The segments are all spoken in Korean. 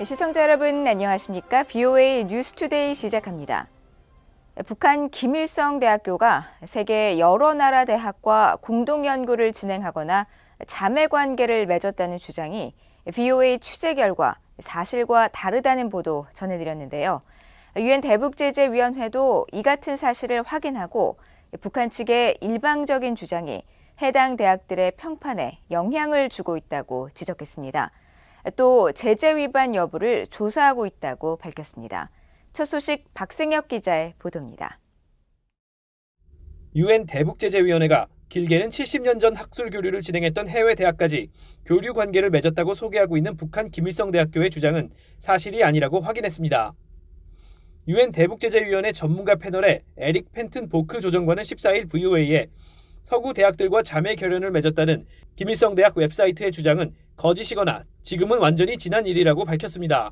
시청자 여러분 안녕하십니까? VOA 뉴스투데이 시작합니다. 북한 김일성 대학교가 세계 여러 나라 대학과 공동 연구를 진행하거나 자매 관계를 맺었다는 주장이 VOA 취재 결과 사실과 다르다는 보도 전해드렸는데요. 유엔 대북제재위원회도 이 같은 사실을 확인하고 북한 측의 일방적인 주장이 해당 대학들의 평판에 영향을 주고 있다고 지적했습니다. 또 제재 위반 여부를 조사하고 있다고 밝혔습니다. 첫 소식 박승혁 기자의 보도입니다. 유엔 대북제재위원회가 길게는 70년 전 학술 교류를 진행했던 해외 대학까지 교류 관계를 맺었다고 소개하고 있는 북한 김일성 대학교의 주장은 사실이 아니라고 확인했습니다. 유엔 대북제재위원회 전문가 패널의 에릭 펜튼 보크 조정관은 14일 VOA에 서구 대학들과 자매 결연을 맺었다는 김일성 대학 웹사이트의 주장은 거짓이거나 지금은 완전히 지난 일이라고 밝혔습니다.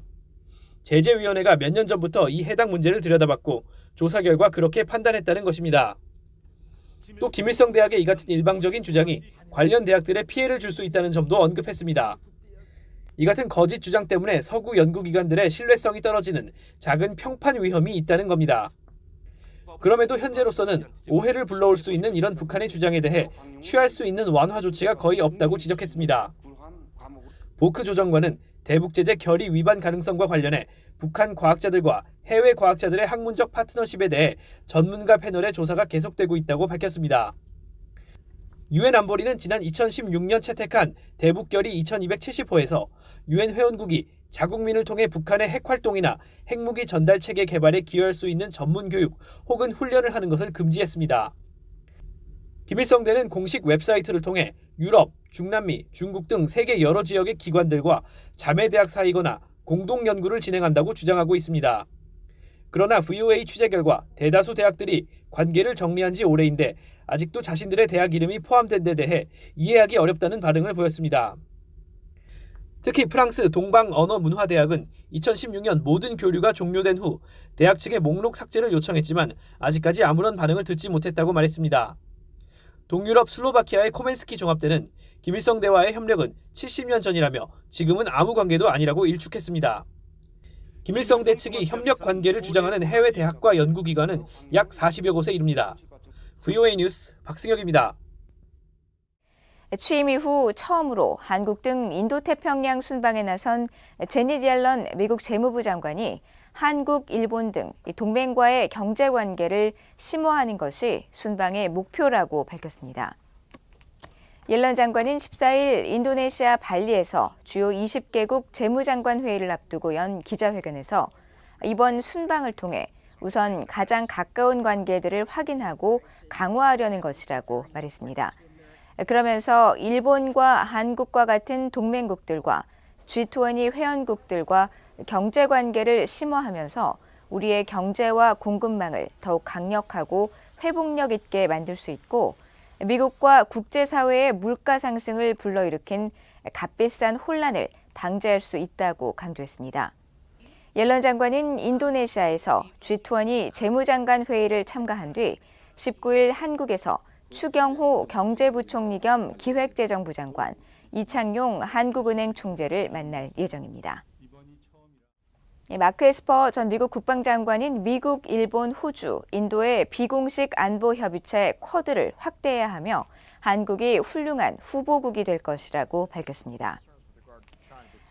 제재위원회가 몇 년 전부터 이 해당 문제를 들여다봤고 조사 결과 그렇게 판단했다는 것입니다. 또 김일성 대학의 이 같은 일방적인 주장이 관련 대학들에 피해를 줄 수 있다는 점도 언급했습니다. 이 같은 거짓 주장 때문에 서구 연구기관들의 신뢰성이 떨어지는 작은 평판 위험이 있다는 겁니다. 그럼에도 현재로서는 오해를 불러올 수 있는 이런 북한의 주장에 대해 취할 수 있는 완화 조치가 거의 없다고 지적했습니다. 보크 조정관은 대북제재 결의 위반 가능성과 관련해 북한 과학자들과 해외 과학자들의 학문적 파트너십에 대해 전문가 패널의 조사가 계속되고 있다고 밝혔습니다. 유엔 안보리는 지난 2016년 채택한 대북결의 2270호에서 유엔 회원국이 자국민을 통해 북한의 핵활동이나 핵무기 전달 체계 개발에 기여할 수 있는 전문 교육 혹은 훈련을 하는 것을 금지했습니다. 김일성대는 공식 웹사이트를 통해 유럽, 중남미, 중국 등 세계 여러 지역의 기관들과 자매대학 사이거나 공동 연구를 진행한다고 주장하고 있습니다. 그러나 VOA 취재 결과 대다수 대학들이 관계를 정리한 지 오래인데 아직도 자신들의 대학 이름이 포함된 데 대해 이해하기 어렵다는 반응을 보였습니다. 특히 프랑스 동방언어문화대학은 2016년 모든 교류가 종료된 후 대학 측의 목록 삭제를 요청했지만 아직까지 아무런 반응을 듣지 못했다고 말했습니다. 동유럽 슬로바키아의 코멘스키 종합대는 김일성대와의 협력은 70년 전이라며 지금은 아무 관계도 아니라고 일축했습니다. 김일성대 측이 협력 관계를 주장하는 해외 대학과 연구기관은 약 40여 곳에 이릅니다. VOA 뉴스 박승혁입니다. 취임 이후 처음으로 한국 등 인도태평양 순방에 나선 제닛 옐런 미국 재무부 장관이 한국, 일본 등 동맹과의 경제관계를 심화하는 것이 순방의 목표라고 밝혔습니다. 옐런 장관은 14일 인도네시아 발리에서 주요 20개국 재무장관 회의를 앞두고 연 기자회견에서 이번 순방을 통해 우선 가장 가까운 관계들을 확인하고 강화하려는 것이라고 말했습니다. 그러면서 일본과 한국과 같은 동맹국들과 G20 회원국들과 경제관계를 심화하면서 우리의 경제와 공급망을 더욱 강력하고 회복력 있게 만들 수 있고 미국과 국제사회의 물가 상승을 불러일으킨 값비싼 혼란을 방지할 수 있다고 강조했습니다. 옐런 장관은 인도네시아에서 G20 재무장관 회의를 참가한 뒤 19일 한국에서 추경호 경제부총리 겸 기획재정부 장관, 이창용 한국은행 총재를 만날 예정입니다. 마크 에스퍼 전 미국 국방장관은 미국, 일본, 호주, 인도의 비공식 안보협의체 쿼드를 확대해야 하며 한국이 훌륭한 후보국이 될 것이라고 밝혔습니다.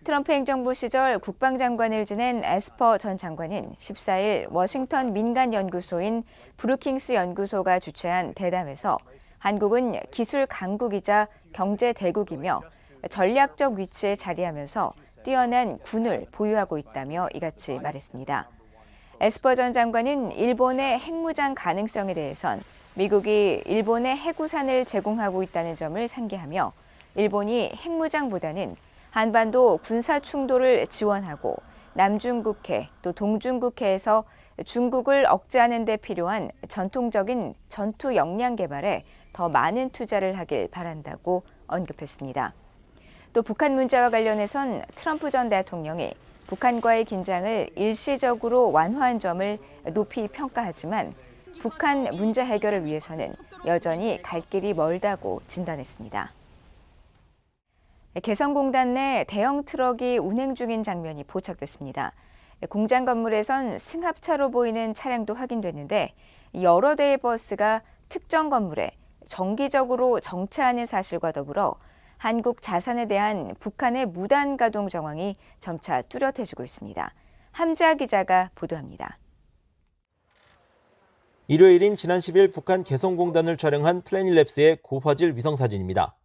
트럼프 행정부 시절 국방장관을 지낸 에스퍼 전 장관은 14일 워싱턴 민간연구소인 브루킹스 연구소가 주최한 대담에서 한국은 기술 강국이자 경제 대국이며 전략적 위치에 자리하면서 뛰어난 군을 보유하고 있다며 이같이 말했습니다. 에스퍼 전 장관은 일본의 핵무장 가능성에 대해선 미국이 일본에 해구산을 제공하고 있다는 점을 상기하며 일본이 핵무장보다는 한반도 군사 충돌을 지원하고 남중국해 또 동중국해에서 중국을 억제하는 데 필요한 전통적인 전투 역량 개발에 더 많은 투자를 하길 바란다고 언급했습니다. 또 북한 문제와 관련해선 트럼프 전 대통령이 북한과의 긴장을 일시적으로 완화한 점을 높이 평가하지만 북한 문제 해결을 위해서는 여전히 갈 길이 멀다고 진단했습니다. 개성공단 내 대형 트럭이 운행 중인 장면이 포착됐습니다. 공장 건물에선 승합차로 보이는 차량도 확인됐는데 여러 대의 버스가 특정 건물에 정기적으로 정차하는 사실과 더불어 한국 자산에 대한 북한의 무단 가동 정황이 점차 뚜렷해지고 있습니다. 함지아 기자가 보도합니다. 일요일인 지난 10일 북한 개성공단을 촬영한 플래닛랩스의 고화질 위성사진입니다.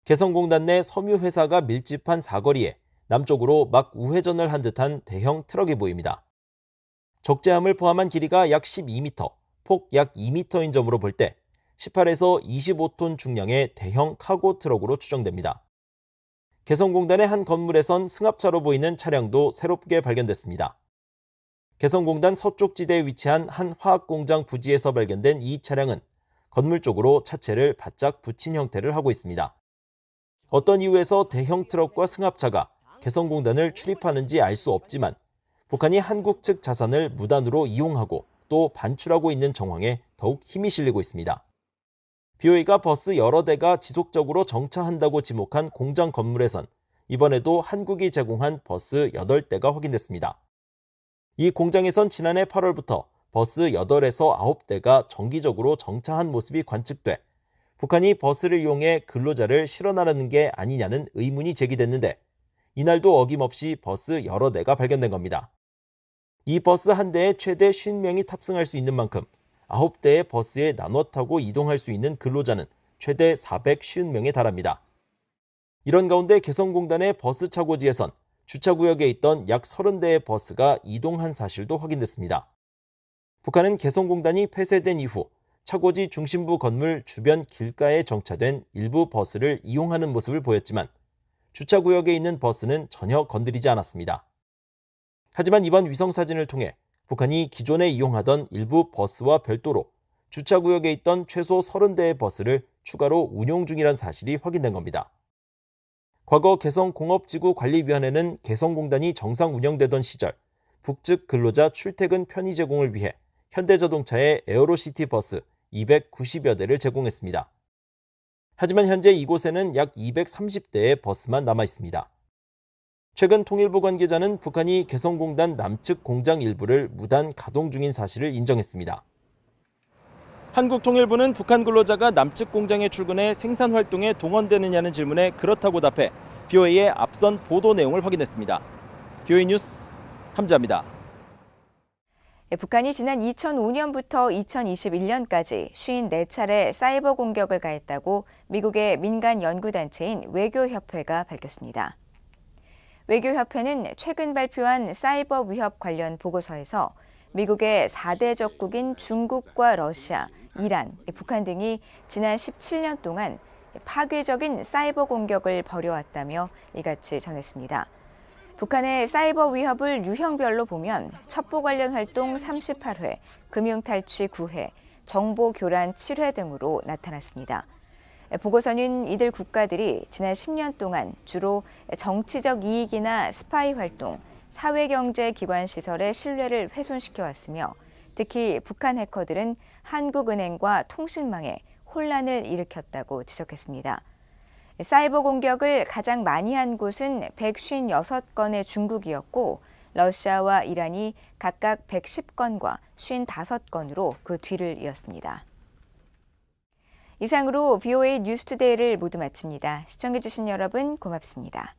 개성공단 내 섬유 회사가 밀집한 사거리에 남쪽으로 막 우회전을 한 듯한 대형 트럭이 보입니다. 적재함을 포함한 길이가 약 12m, 폭 약 2m인 점으로 볼 때 18에서 25톤 중량의 대형 카고 트럭으로 추정됩니다. 개성공단의 한 건물에선 승합차로 보이는 차량도 새롭게 발견됐습니다. 개성공단 서쪽 지대에 위치한 한 화학공장 부지에서 발견된 이 차량은 건물 쪽으로 차체를 바짝 붙인 형태를 하고 있습니다. 어떤 이유에서 대형 트럭과 승합차가 개성공단을 출입하는지 알 수 없지만 북한이 한국 측 자산을 무단으로 이용하고 또 반출하고 있는 정황에 더욱 힘이 실리고 있습니다. BOA가 버스 여러 대가 지속적으로 정차한다고 지목한 공장 건물에선 이번에도 한국이 제공한 버스 8대가 확인됐습니다. 이 공장에선 지난해 8월부터 버스 8에서 9대가 정기적으로 정차한 모습이 관측돼 북한이 버스를 이용해 근로자를 실어나르는 게 아니냐는 의문이 제기됐는데 이날도 어김없이 버스 여러 대가 발견된 겁니다. 이 버스 한 대에 최대 50명이 탑승할 수 있는 만큼 9대의 버스에 나눠 타고 이동할 수 있는 근로자는 최대 450명에 달합니다. 이런 가운데 개성공단의 버스 차고지에선 주차구역에 있던 약 30대의 버스가 이동한 사실도 확인됐습니다. 북한은 개성공단이 폐쇄된 이후 차고지 중심부 건물 주변 길가에 정차된 일부 버스를 이용하는 모습을 보였지만 주차구역에 있는 버스는 전혀 건드리지 않았습니다. 하지만 이번 위성사진을 통해 북한이 기존에 이용하던 일부 버스와 별도로 주차구역에 있던 최소 30대의 버스를 추가로 운용 중이란 사실이 확인된 겁니다. 과거 개성공업지구관리위원회는 개성공단이 정상 운영되던 시절 북측 근로자 출퇴근 편의 제공을 위해 현대자동차의 에어로시티 버스 290여 대를 제공했습니다. 하지만 현재 이곳에는 약 230대의 버스만 남아 있습니다. 최근 통일부 관계자는 북한이 개성공단 남측 공장 일부를 무단 가동 중인 사실을 인정했습니다. 한국통일부는 북한 근로자가 남측 공장에 출근해 생산 활동에 동원되느냐는 질문에 그렇다고 답해 BOA의 앞선 보도 내용을 확인했습니다. BOA 뉴스 함지아입니다. 북한이 지난 2005년부터 2021년까지 54차례 사이버 공격을 가했다고 미국의 민간 연구단체인 외교협회가 밝혔습니다. 외교협회는 최근 발표한 사이버 위협 관련 보고서에서 미국의 4대 적국인 중국과 러시아, 이란, 북한 등이 지난 17년 동안 파괴적인 사이버 공격을 벌여왔다며 이같이 전했습니다. 북한의 사이버 위협을 유형별로 보면 첩보 관련 활동 38회, 금융 탈취 9회, 정보 교란 7회 등으로 나타났습니다. 보고서는 이들 국가들이 지난 10년 동안 주로 정치적 이익이나 스파이 활동, 사회경제기관 시설의 신뢰를 훼손시켜 왔으며 특히 북한 해커들은 한국은행과 통신망에 혼란을 일으켰다고 지적했습니다. 사이버 공격을 가장 많이 한 곳은 156건의 중국이었고 러시아와 이란이 각각 110건과 55건으로 그 뒤를 이었습니다. 이상으로 BOA 뉴스투데이를 모두 마칩니다. 시청해주신 여러분 고맙습니다.